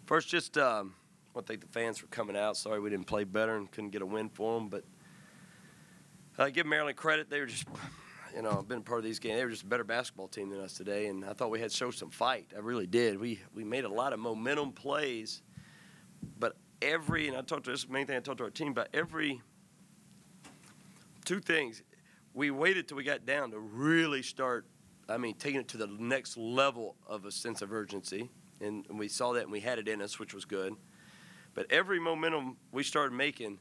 First, just I want to thank the fans for coming out. Sorry we didn't play better and couldn't get a win for them, but give Maryland credit. They were just, I've been part of these games. They were just a better basketball team than us today, and I thought we had to show some fight. I really did. We made a lot of momentum plays, but and I talked to this main thing I talked to our team about two things. We waited till we got down to really start, taking it to the next level of a sense of urgency, and we saw that and we had it in us, which was good. But every momentum we started making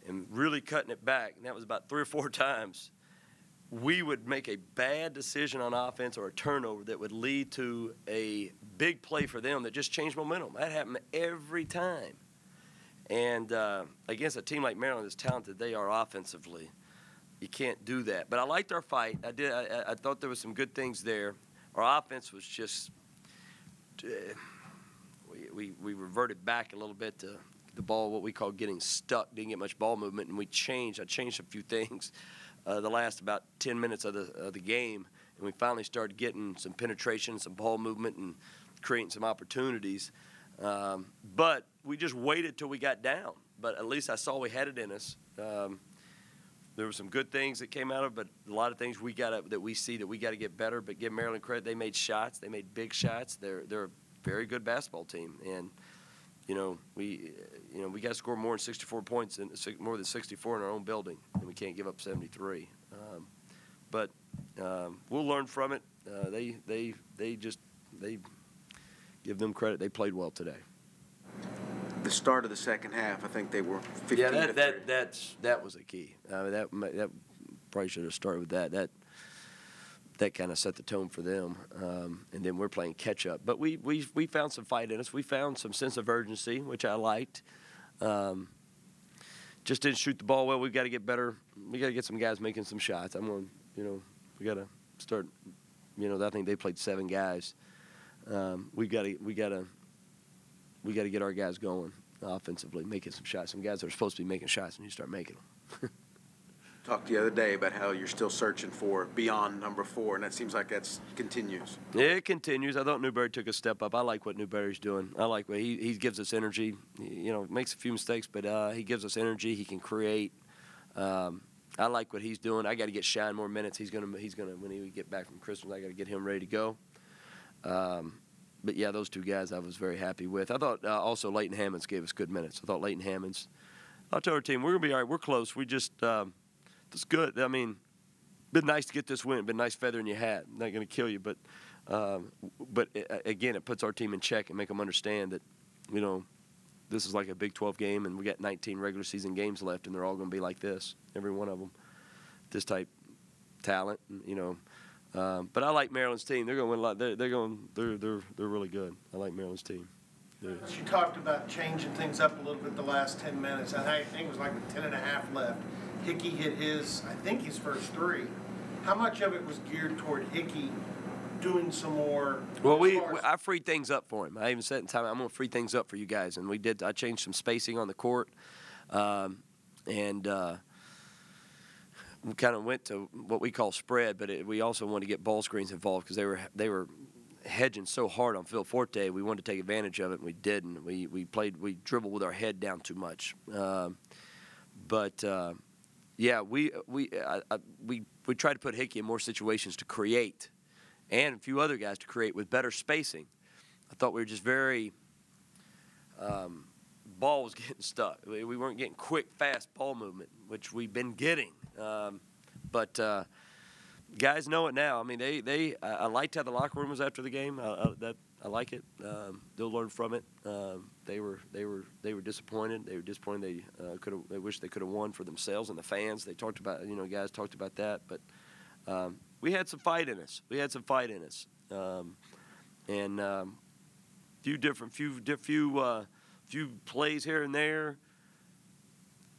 and really cutting it back, and that was about 3 or 4 times, we would make a bad decision on offense or a turnover that would lead to a big play for them that just changed momentum. That happened every time. And against a team like Maryland as talented they are offensively, you can't do that. But I liked our fight. I thought there was some good things there. Our offense was just we reverted back a little bit to the ball, what we call getting stuck, didn't get much ball movement, and I changed a few things the last about 10 minutes of the game, and we finally started getting some penetration, some ball movement, and creating some opportunities. But we just waited till we got down. But at least I saw we had it in us. There were some good things that came out of it, but a lot of things that we see that we got to get better. But give Maryland credit; they made shots. They made big shots. They're a very good basketball team, and we got to score more than 64 points and more than 64 in our own building, and we can't give up 73. But we'll learn from it. They give them credit. They played well today. The start of the second half, I think they were 15 Yeah, to 3. that was a key. That probably should have started with that. That kind of set the tone for them, and then we're playing catch up. But we found some fight in us. We found some sense of urgency, which I liked. Just didn't shoot the ball well. We've got to get better. We got to get some guys making some shots. We got to start. I think they played 7 guys. We got to get our guys going offensively, making some shots. Some guys that are supposed to be making shots, and you start making them. Talked the other day about how you're still searching for beyond number 4, and that seems like that continues. Yeah, it continues. I thought Newberry took a step up. I like what Newberry's doing. I like what he gives us energy. Makes a few mistakes, but he gives us energy. He can create. I like what he's doing. I got to get Shine more minutes. He's gonna when he get back from Christmas. I got to get him ready to go. But yeah, those 2 guys I was very happy with. I thought also Leighton Hammonds gave us good minutes. I thought Leighton Hammonds. I told our team we're gonna be all right. We're close. We just. It's good. Been nice to get this win. Been nice feather in your hat. Not going to kill you, but again, it puts our team in check and make them understand that, this is like a Big 12 game, and we got 19 regular season games left, and they're all going to be like this, every one of them, this type talent, But I like Maryland's team. They're going to win a lot. They're really good. I like Maryland's team. You talked about changing things up a little bit the last 10 minutes. And I think it was like with 10 and a half left. Hickey hit his first 3. How much of it was geared toward Hickey doing some more? Well, I freed things up for him. I even said in time, I'm going to free things up for you guys. And we did. I changed some spacing on the court. And we kind of went to what we call spread, but we also wanted to get ball screens involved because they were hedging so hard on Phil Forte. We wanted to take advantage of it, and we didn't. We dribbled with our head down too much. Yeah, we tried to put Hickey in more situations to create, and a few other guys to create with better spacing. I thought we were just very ball was getting stuck. We weren't getting quick, fast ball movement, which we've been getting. But guys know it now. I liked how the locker room was after the game. I like it. They'll learn from it. They were disappointed. They were disappointed. They wish they could have won for themselves and the fans. They talked about guys talked about that. But we had some fight in us. Few plays here and there.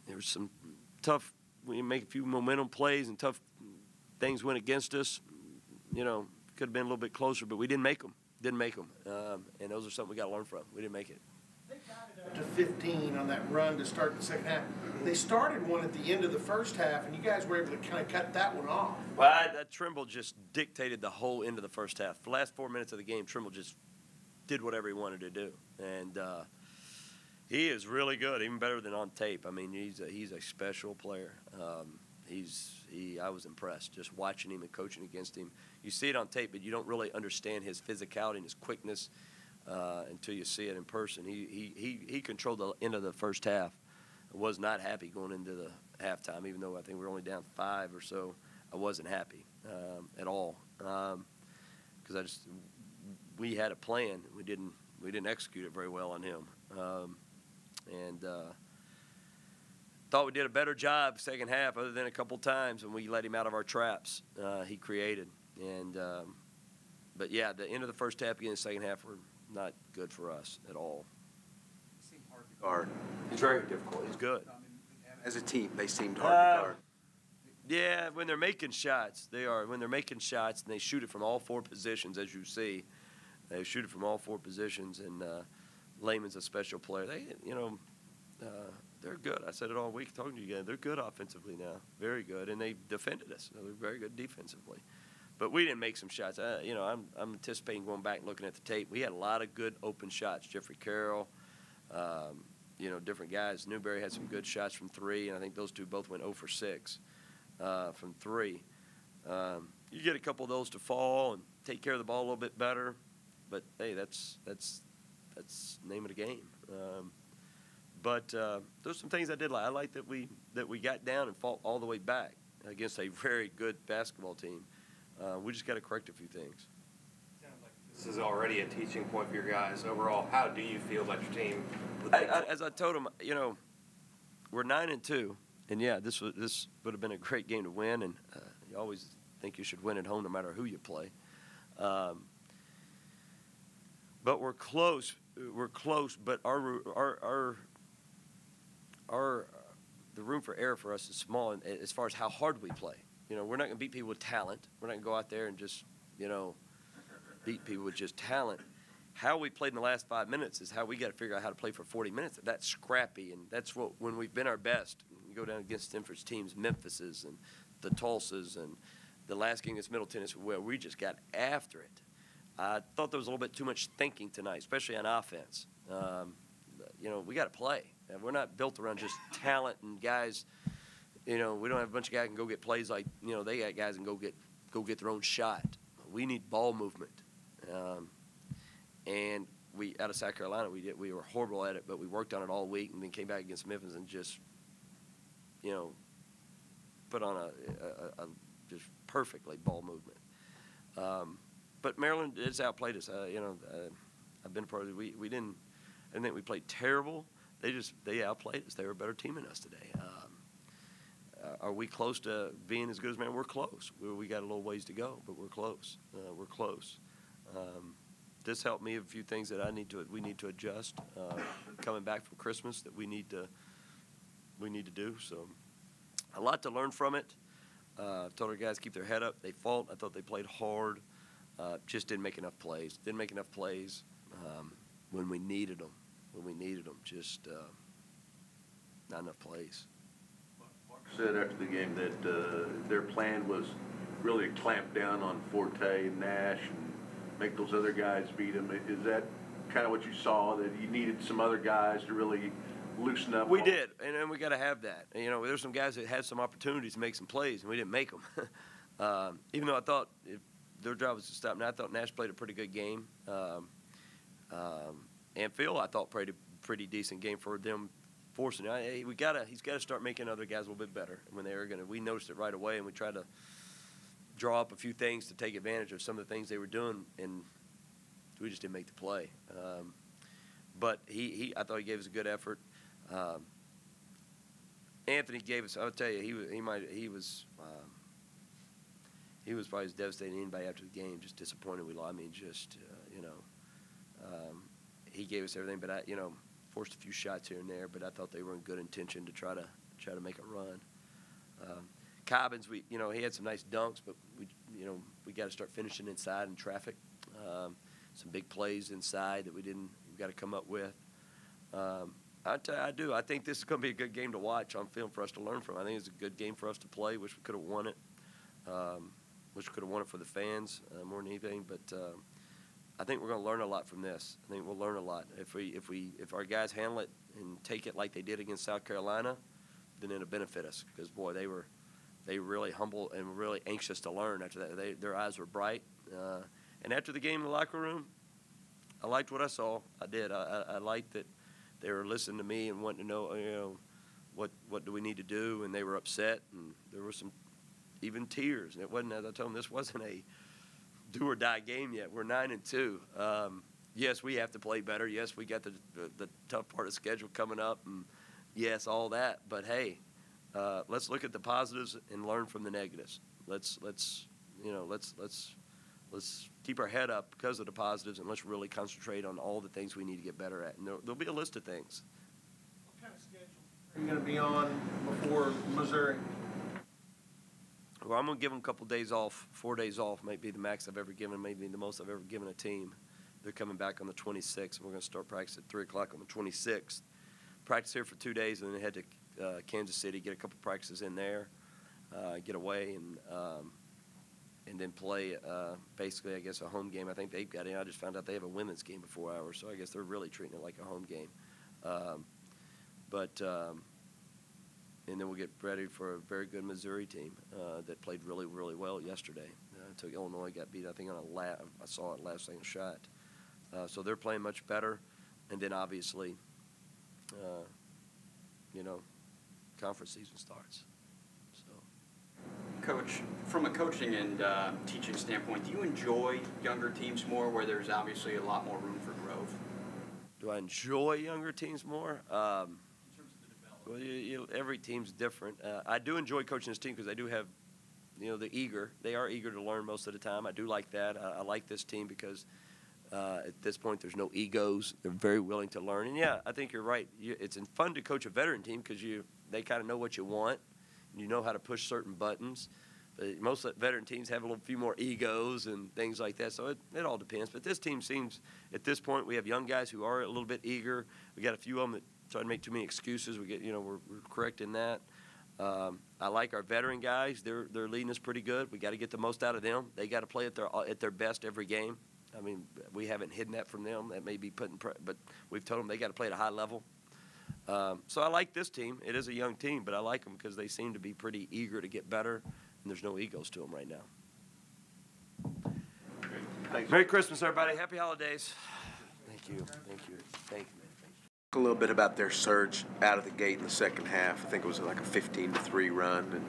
There was some tough. We make a few momentum plays and tough things went against us. Could have been a little bit closer, but we didn't make them. And those are something we got to learn from. We didn't make it. They got it up to 15 on that run to start the second half. They started one at the end of the first half, and you guys were able to kind of cut that one off. Well, that Trimble just dictated the whole end of the first half. The last 4 minutes of the game, Trimble just did whatever he wanted to do. And he is really good, even better than on tape. I mean, he's a special player. I was impressed just watching him and coaching against him. You see it on tape, but you don't really understand his physicality and his quickness until you see it in person. He controlled the end of the first half. I was not happy going into the halftime, even though I think we were only down 5 or so. I wasn't happy at all because we had a plan. We didn't execute it very well on him. Thought we did a better job second half, other than a couple times when we let him out of our traps he created. But yeah, the end of the first half, beginning of the second half, were not good for us at all. It seemed hard to guard. He's very difficult. He's good. As a team, they seemed hard to guard. Yeah, when they're making shots, they are. When they're making shots, and they shoot it from all 4 positions, as you see, they shoot it from all 4 positions. And Lehman's a special player. They're good. I said it all week talking to you guys. They're good offensively now, very good, and they defended us. They're very good defensively. But we didn't make some shots. I'm anticipating going back and looking at the tape. We had a lot of good open shots. Jeffrey Carroll, different guys. Newberry had some good shots from 3, and I think those 2 both went 0 for 6 from 3. You get a couple of those to fall and take care of the ball a little bit better. But hey, that's the name of the game. But there's some things I did like. I like that we got down and fought all the way back against a very good basketball team. We just got to correct a few things. Sounds like this is already a teaching point for your guys. Overall, how do you feel about your team? As I told them, we're 9-2, and yeah, this would have been a great game to win. And you always think you should win at home, no matter who you play. But we're close. We're close, but the room for error for us is small as far as how hard we play. We're not going to beat people with talent. We're not going to go out there and just, beat people with just talent. How we played in the last 5 minutes is how we got to figure out how to play for 40 minutes. That's scrappy, and that's when we've been our best. You go down against Stanford's teams, Memphis's and the Tulsas, and the last game against Middle Tennessee, where we just got after it. I thought there was a little bit too much thinking tonight, especially on offense. We got to play. We're not built around just talent and guys. We don't have a bunch of guys who can go get plays like they got guys who can go get their own shot. We need ball movement, and we out of South Carolina we were horrible at it, but we worked on it all week and then came back against Memphis and just put on a just perfectly ball movement. But Maryland has outplayed us. I've been a part of it. We didn't. I think we played terrible. They outplayed us. They were a better team than us today. Are we close to being as good as Maryland? We're close. We got a little ways to go, but we're close. We're close. This helped me a few things that we need to adjust. Coming back from Christmas, that we need to do. So a lot to learn from it. Told our guys to keep their head up. They fought. I thought they played hard. Just didn't make enough plays. When we needed them. Just not enough plays. Mark said after the game that their plan was really to clamp down on Forte and Nash and make those other guys beat them. Is that kind of what you saw, that you needed some other guys to really loosen up? We did, and we got to have that. There's some guys that had some opportunities to make some plays, and we didn't make them. Even though I thought their job was to stop. Now I thought Nash played a pretty good game. And Phil, I thought, played a pretty decent game for them, forcing it. He's got to start making other guys a little bit better. When we noticed it right away, and we tried to draw up a few things to take advantage of some of the things they were doing, and we just didn't make the play. But I thought he gave us a good effort. Anthony gave us. I'll tell you, he was probably as devastated as anybody after the game. Just disappointed we lost. I mean, he gave us everything, but forced a few shots here and there. But I thought they were in good intention to try to make a run. Cobbins, he had some nice dunks, but we got to start finishing inside in traffic. Some big plays inside that we got to come up with. I do. I think this is going to be a good game to watch on film for us to learn from. I think it's a good game for us to play. Wish we could have won it. Wish we could have won it for the fans more than anything. But I think we're going to learn a lot from this. I think we'll learn a lot if our guys handle it and take it like they did against South Carolina, then it'll benefit us because boy they were really humble and really anxious to learn after that. Their eyes were bright, and after the game in the locker room, I liked what I saw. I did. I liked that they were listening to me and wanting to know what do we need to do, and they were upset and there were some even tears. And it wasn't, as I told them, this wasn't a do or die game yet. We're 9-2. Yes, we have to play better. Yes, we got the tough part of the schedule coming up, and yes, all that. But hey, let's look at the positives and learn from the negatives. Let's keep our head up because of the positives, and let's really concentrate on all the things we need to get better at. And there'll be a list of things. What kind of schedule are you going to be on before Missouri? Well, I'm going to give them a couple days off. 4 days off might be the max I've ever given, maybe the most I've ever given a team. They're coming back on the 26th, and we're going to start practice at 3 o'clock on the 26th. Practice here for 2 days, and then head to Kansas City, get a couple practices in there, get away, and then play basically, I guess, a home game. I think they've got in. I just found out they have a women's game before ours, so I guess they're really treating it like a home game. And then we'll get ready for a very good Missouri team that played really, really well yesterday. Took Illinois, got beat, I think, on I saw it last second shot. So they're playing much better. And then, obviously, conference season starts. So, Coach, from a coaching and teaching standpoint, do you enjoy younger teams more where there's obviously a lot more room for growth? Do I enjoy younger teams more? Well, every team's different. I do enjoy coaching this team because they do have, they are eager to learn most of the time. I do like that. I like this team because at this point there's no egos. They're very willing to learn. And, yeah, I think you're right. It's fun to coach a veteran team because they kind of know what you want. And you know how to push certain buttons. But most veteran teams have a few more egos and things like that. So it all depends. But this team seems, at this point, we have young guys who are a little bit eager. We got a few of them that try to make too many excuses. We're correcting that. I like our veteran guys. They're leading us pretty good. We got to get the most out of them. They got to play at their best every game. I mean, we haven't hidden that from them. That may be but we've told them they got to play at a high level. So I like this team. It is a young team, but I like them because they seem to be pretty eager to get better, and there's no egos to them right now. Thanks. Merry Christmas, everybody. Happy holidays. Thank you. Thank you. Thank you. A little bit about their surge out of the gate in the second half. I think it was like a 15-3 run, and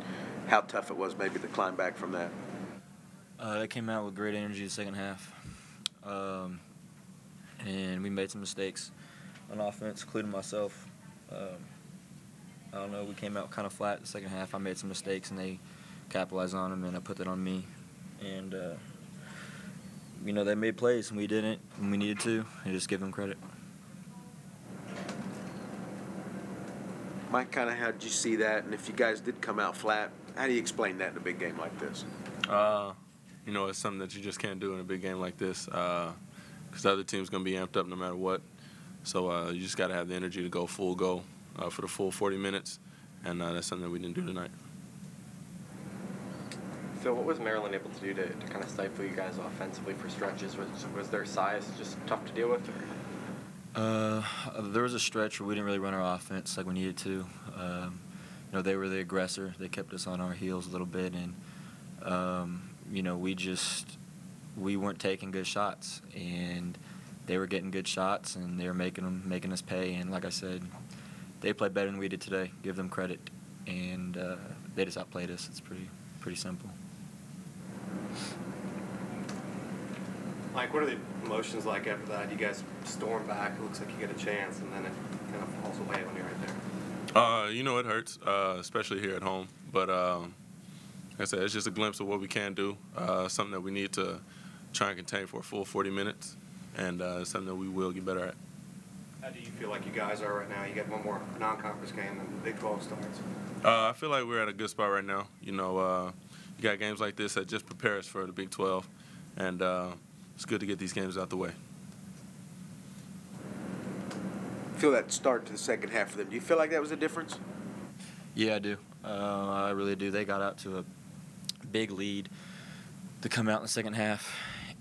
how tough it was maybe to climb back from that. They came out with great energy the second half, and we made some mistakes on offense, including myself. I don't know, we came out kind of flat the second half. I made some mistakes, and they capitalized on them, and I put that on me. And, they made plays, and we didn't, and we needed to, and just give them credit. Mike, kind of how did you see that? And if you guys did come out flat, how do you explain that in a big game like this? It's something that you just can't do in a big game like this because the other team's going to be amped up no matter what. So you just got to have the energy to go full go for the full 40 minutes, and that's something that we didn't do tonight. Phil, what was Maryland able to do to kind of stifle you guys offensively for stretches? Was their size just tough to deal with? There was a stretch where we didn't really run our offense like we needed to. They were the aggressor. They kept us on our heels a little bit, and we weren't taking good shots, and they were getting good shots, and they were making us pay. And like I said, they played better than we did today. Give them credit, and they just outplayed us. It's pretty simple. Mike, what are the emotions like after that? You guys storm back. It looks like you get a chance, and then it kind of falls away when you're right there. It hurts, especially here at home. But like I said, it's just a glimpse of what we can do, something that we need to try and contain for a full 40 minutes, and something that we will get better at. How do you feel like you guys are right now? You got one more non-conference game, and the Big 12 starts. I feel like we're at a good spot right now. You got games like this that just prepare us for the Big 12, and it's good to get these games out the way. Feel that start to the second half for them. Do you feel like that was a difference? Yeah, I do. I really do. They got out to a big lead to come out in the second half,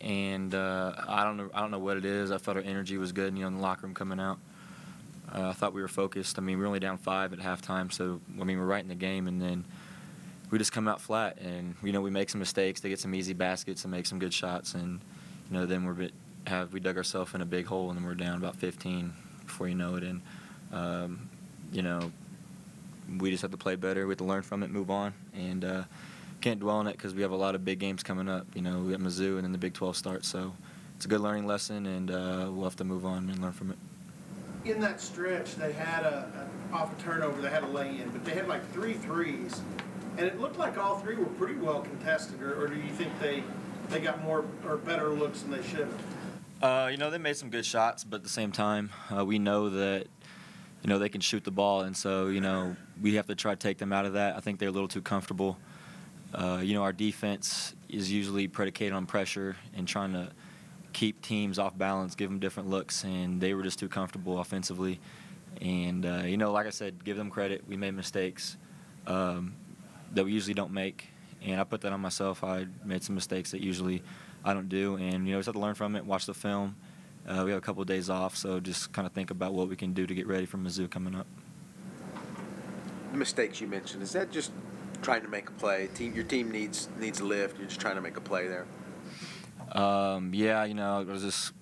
and I don't know what it is. I felt our energy was good, in the locker room coming out. I thought we were focused. I mean, we were only down 5 at halftime, so we're right in the game, and then we just come out flat, and we make some mistakes. They get some easy baskets and make some good shots, and then we dug ourselves in a big hole, and then we're down about 15 before you know it. And we just have to play better. We have to learn from it, move on, and can't dwell on it because we have a lot of big games coming up. We got Mizzou, and then the Big 12 starts, so it's a good learning lesson, and we'll have to move on and learn from it. In that stretch, they had off a turnover, they had a lay-in, but they had like 3 threes, and it looked like all 3 were pretty well contested. Or do you think they got more or better looks than they should have? They made some good shots, but at the same time, we know that they can shoot the ball, and so we have to try to take them out of that. I think they're a little too comfortable. Our defense is usually predicated on pressure and trying to keep teams off balance, give them different looks, and they were just too comfortable offensively. And, like I said, give them credit. We made mistakes that we usually don't make, and I put that on myself. I made some mistakes that usually I don't do, and, we just have to learn from it, watch the film. We have a couple of days off, so just kind of think about what we can do to get ready for Mizzou coming up. The mistakes you mentioned, is that just trying to make a play? Your team needs a lift. You're just trying to make a play there. It was just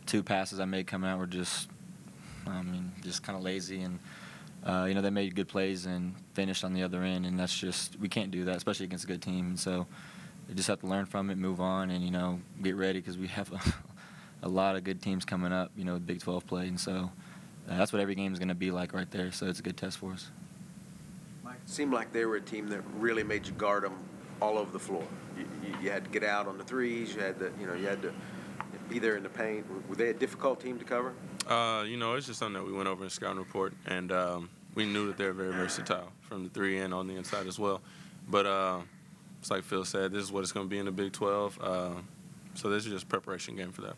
2 passes I made coming out were just kind of lazy, and they made good plays and finished on the other end, and that's just, we can't do that, especially against a good team. And so we just have to learn from it, move on, and get ready because we have a lot of good teams coming up, Big 12 play, and so that's what every game is going to be like right there. So it's a good test for us. Mike, it seemed like they were a team that really made you guard them all over the floor. You had to get out on the threes. You had to be there in the paint. Were they a difficult team to cover? It's just something that we went over in scouting report, and we knew that they're very versatile from the 3 and on the inside as well. But it's like Phil said, this is what it's going to be in the Big 12. So this is just a preparation game for that.